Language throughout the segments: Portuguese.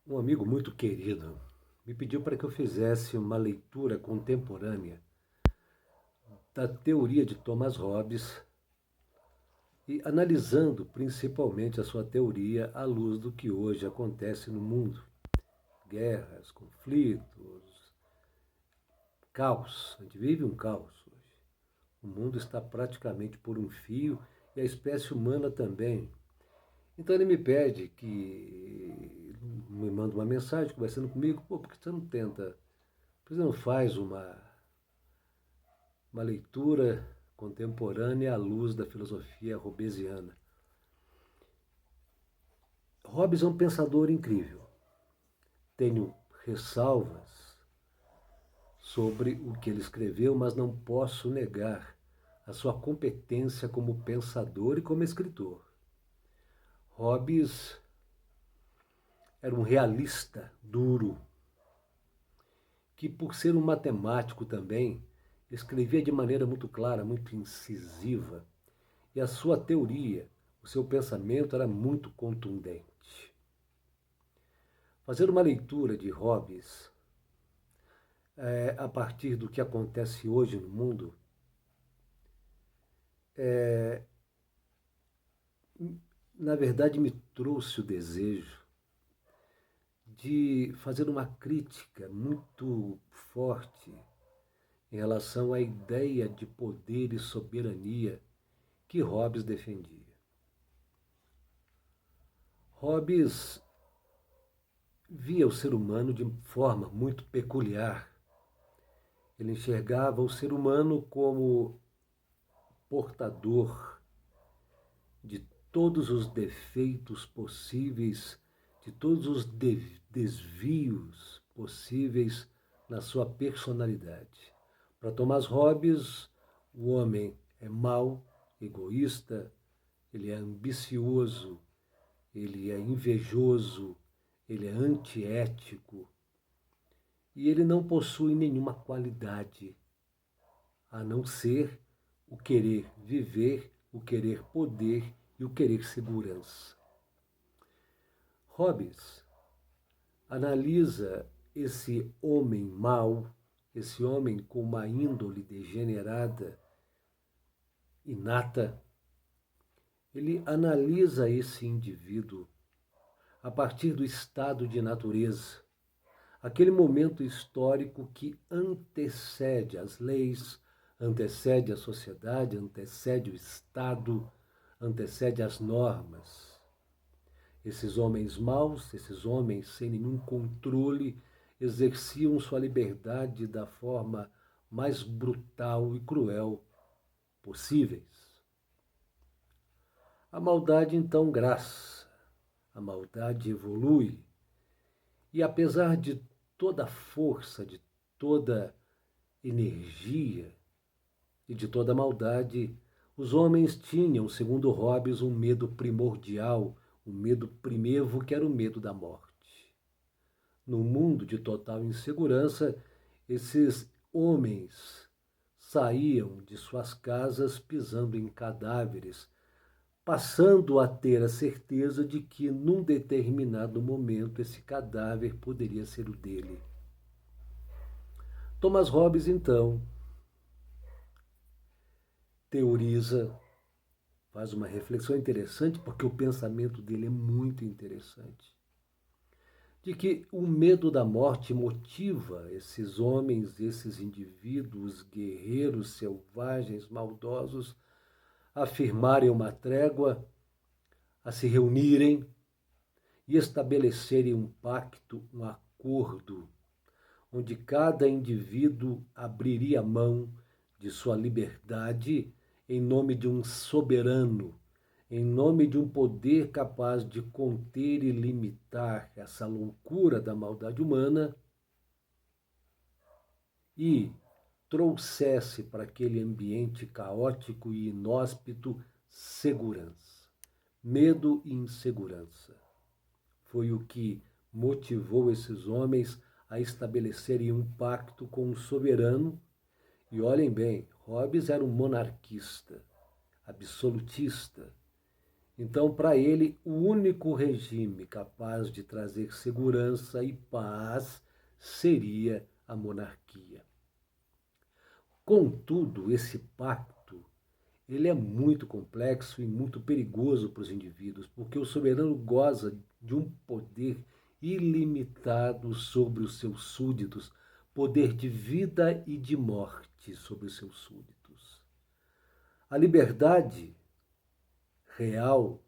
Um amigo muito querido me pediu para que eu fizesse uma leitura contemporânea da teoria de Thomas Hobbes e analisando principalmente a sua teoria à luz do que hoje acontece no mundo. Guerras, conflitos, caos. A gente vive um caos hoje. O mundo está praticamente por um fio e a espécie humana também. Então ele me pede que me manda uma mensagem conversando comigo, por que você não tenta, por que você não faz uma leitura contemporânea à luz da filosofia hobbesiana? Hobbes é um pensador incrível. Tenho ressalvas sobre o que ele escreveu, mas não posso negar a sua competência como pensador e como escritor. Hobbes era um realista duro, que por ser um matemático também, escrevia de maneira muito clara, muito incisiva, e a sua teoria, o seu pensamento era muito contundente. Fazer uma leitura de Hobbes a partir do que acontece hoje no mundo na verdade me trouxe o desejo de fazer uma crítica muito forte em relação à ideia de poder e soberania que Hobbes defendia. Hobbes via o ser humano de forma muito peculiar. Ele enxergava o ser humano como portador de todos os defeitos possíveis, de todos os desvios possíveis na sua personalidade. Para Thomas Hobbes, o homem é mau, egoísta, ele é ambicioso, ele é invejoso, ele é antiético e ele não possui nenhuma qualidade a não ser o querer viver, o querer poder e o querer segurança. Hobbes analisa esse homem mau, esse homem com uma índole degenerada, inata. Ele analisa esse indivíduo a partir do estado de natureza, aquele momento histórico que antecede as leis, antecede a sociedade, antecede o Estado, antecede as normas. Esses homens maus, esses homens sem nenhum controle, exerciam sua liberdade da forma mais brutal e cruel possíveis. A maldade então graça, a maldade evolui, e apesar de toda a força, de toda energia e de toda a maldade, os homens tinham, segundo Hobbes, um medo primordial, um medo primevo, que era o medo da morte. No mundo de total insegurança, esses homens saíam de suas casas pisando em cadáveres, passando a ter a certeza de que, num determinado momento, esse cadáver poderia ser o dele. Thomas Hobbes, então, teoriza, faz uma reflexão interessante, porque o pensamento dele é muito interessante, de que o medo da morte motiva esses homens, esses indivíduos guerreiros, selvagens, maldosos, a firmarem uma trégua, a se reunirem e estabelecerem um pacto, um acordo, onde cada indivíduo abriria mão de sua liberdade em nome de um soberano, em nome de um poder capaz de conter e limitar essa loucura da maldade humana e trouxesse para aquele ambiente caótico e inóspito segurança. Medo e insegurança. Foi o que motivou esses homens a estabelecerem um pacto com um soberano. E olhem bem, Hobbes era um monarquista, absolutista. Então, para ele, o único regime capaz de trazer segurança e paz seria a monarquia. Contudo, esse pacto ele é muito complexo e muito perigoso para os indivíduos, porque o soberano goza de um poder ilimitado sobre os seus súditos, poder de vida e de morte sobre os seus súditos. A liberdade real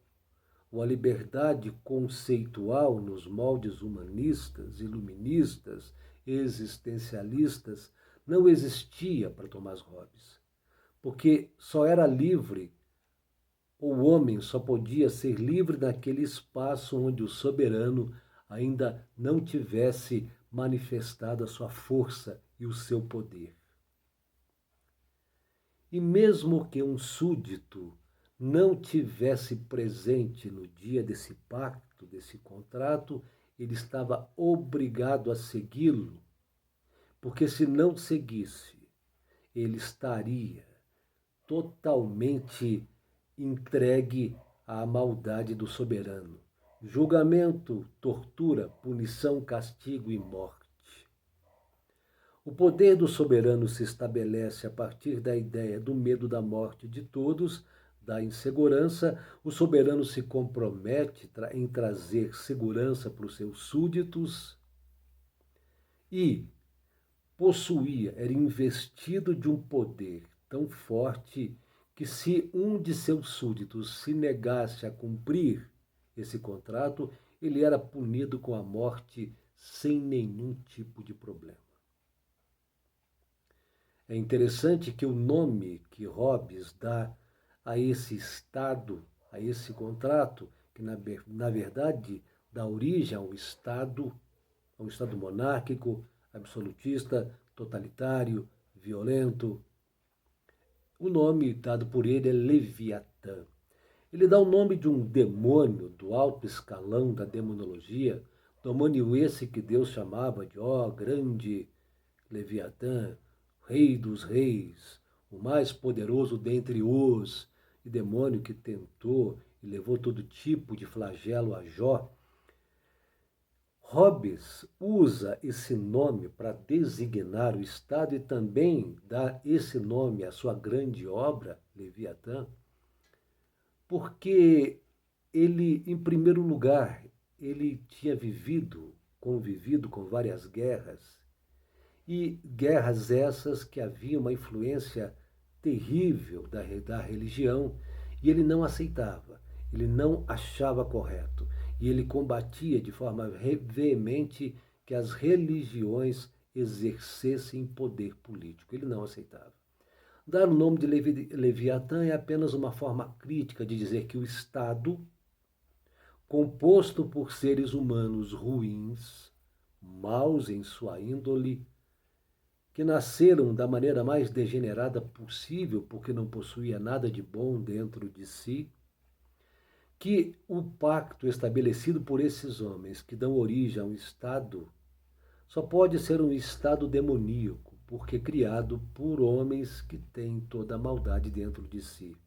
ou a liberdade conceitual nos moldes humanistas, iluministas, existencialistas não existia para Tomás Hobbes, porque só era livre, o homem só podia ser livre naquele espaço onde o soberano ainda não tivesse manifestado a sua força e o seu poder. E mesmo que um súdito não tivesse presente no dia desse pacto, desse contrato, ele estava obrigado a segui-lo, porque se não seguisse, ele estaria totalmente entregue à maldade do soberano. Julgamento, tortura, punição, castigo e morte. O poder do soberano se estabelece a partir da ideia do medo da morte de todos, da insegurança. O soberano se compromete em trazer segurança para os seus súditos e possuía, era investido de um poder tão forte que se um de seus súditos se negasse a cumprir esse contrato, ele era punido com a morte sem nenhum tipo de problema. É interessante que o nome que Hobbes dá a esse Estado, a esse contrato, que na verdade dá origem a um Estado monárquico, absolutista, totalitário, violento. O nome dado por ele é Leviatã. Ele dá o nome de um demônio do alto escalão da demonologia, demônio esse que Deus chamava de grande Leviatã, rei dos reis, o mais poderoso dentre os, e demônio que tentou e levou todo tipo de flagelo a Jó. Hobbes usa esse nome para designar o Estado e também dá esse nome à sua grande obra, Leviatã, porque ele, em primeiro lugar, ele tinha convivido com várias guerras, e guerras essas que haviam uma influência terrível da religião, e ele não aceitava, ele não achava correto, e ele combatia de forma veemente que as religiões exercessem poder político. Ele não aceitava. Dar o nome de Leviatã é apenas uma forma crítica de dizer que o Estado, composto por seres humanos ruins, maus em sua índole, que nasceram da maneira mais degenerada possível, porque não possuía nada de bom dentro de si, que o pacto estabelecido por esses homens que dão origem a um Estado só pode ser um Estado demoníaco, porque criado por homens que têm toda a maldade dentro de si.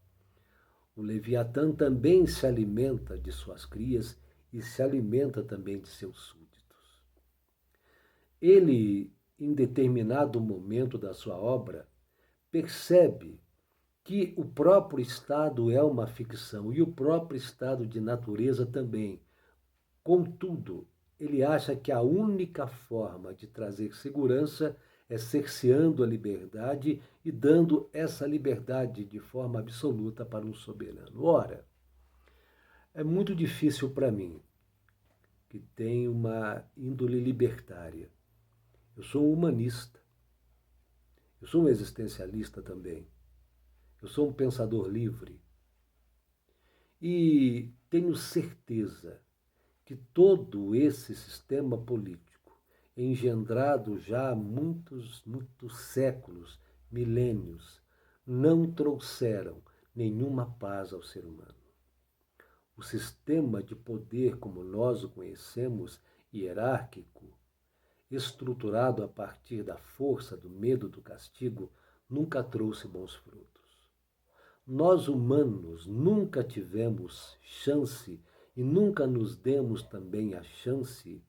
O Leviatã também se alimenta de suas crias e se alimenta também de seus súditos. Ele, em determinado momento da sua obra, percebe que o próprio Estado é uma ficção e o próprio estado de natureza também. Contudo, ele acha que a única forma de trazer segurança é cerceando a liberdade e dando essa liberdade de forma absoluta para um soberano. Ora, é muito difícil para mim, que tenho uma índole libertária. Eu sou um humanista, eu sou um existencialista também, eu sou um pensador livre e tenho certeza que todo esse sistema político, engendrado já há muitos séculos, milênios, não trouxeram nenhuma paz ao ser humano. O sistema de poder como nós o conhecemos, hierárquico, estruturado a partir da força, do medo, do castigo, nunca trouxe bons frutos. nós humanos nunca tivemos chance e nunca nos demos também a chance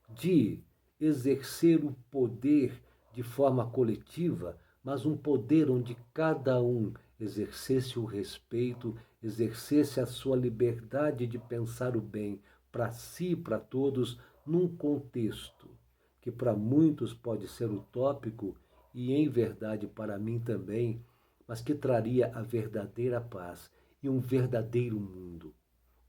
de exercer o poder de forma coletiva, mas um poder onde cada um exercesse o respeito, exercesse a sua liberdade de pensar o bem para si e para todos, num contexto que para muitos pode ser utópico e em verdade para mim também, mas que traria a verdadeira paz e um verdadeiro mundo.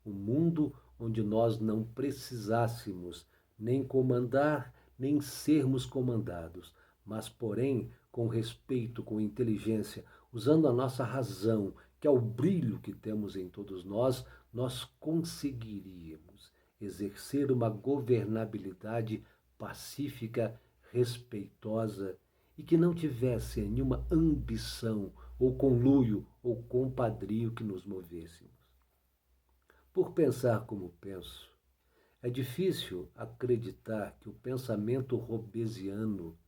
Um mundo onde nós não precisássemos nem comandar, nem sermos comandados, mas, porém, com respeito, com inteligência, usando a nossa razão, que é o brilho que temos em todos nós conseguiríamos exercer uma governabilidade pacífica, respeitosa e que não tivesse nenhuma ambição ou conluio ou compadrio que nos movêssemos. Por pensar como penso, é difícil acreditar que o pensamento hobbesiano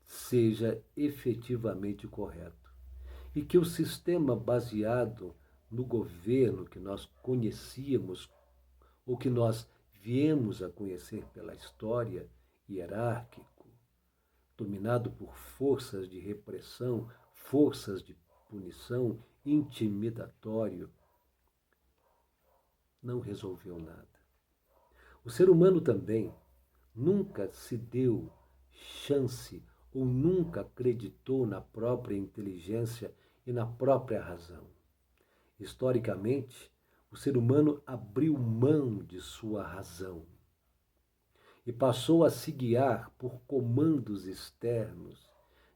seja efetivamente correto e que o sistema baseado no governo que nós conhecíamos ou que nós viemos a conhecer pela história, hierárquico, dominado por forças de repressão, forças de punição, intimidatório, não resolveu nada. O ser humano também nunca se deu chance ou nunca acreditou na própria inteligência e na própria razão. Historicamente, o ser humano abriu mão de sua razão e passou a se guiar por comandos externos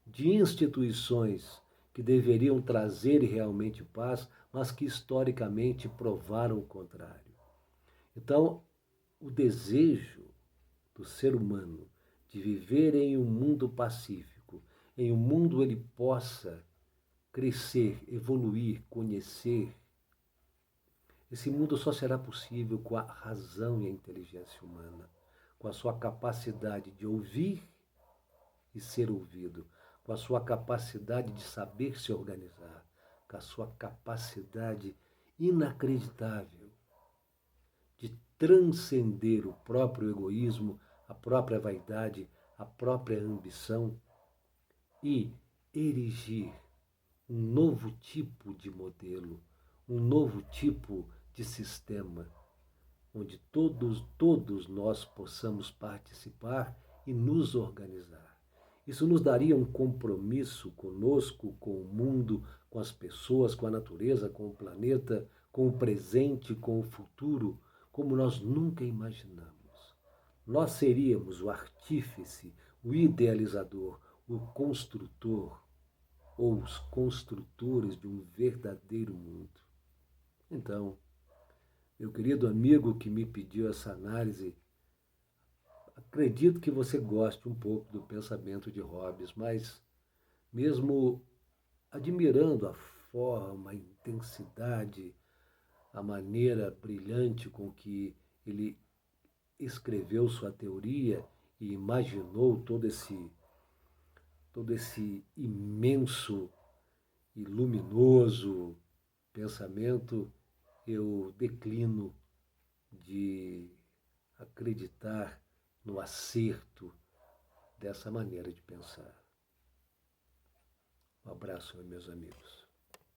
de instituições que deveriam trazer realmente paz, mas que historicamente provaram o contrário. Então, o desejo do ser humano de viver em um mundo pacífico, em um mundo ele possa crescer, evoluir, conhecer, esse mundo só será possível com a razão e a inteligência humana, com a sua capacidade de ouvir e ser ouvido, com a sua capacidade de saber se organizar, com a sua capacidade inacreditável de transcender o próprio egoísmo, a própria vaidade, a própria ambição e erigir um novo tipo de modelo, um novo tipo de sistema, onde todos nós possamos participar e nos organizar. Isso nos daria um compromisso conosco, com o mundo, com as pessoas, com a natureza, com o planeta, com o presente, com o futuro, como nós nunca imaginamos. Nós seríamos o artífice, o idealizador, o construtor ou os construtores de um verdadeiro mundo. Então, meu querido amigo que me pediu essa análise, acredito que você goste um pouco do pensamento de Hobbes, mas mesmo admirando a forma, a intensidade, a maneira brilhante com que ele escreveu sua teoria e imaginou todo esse imenso e luminoso pensamento, eu declino de acreditar no acerto dessa maneira de pensar. Um abraço, meus amigos.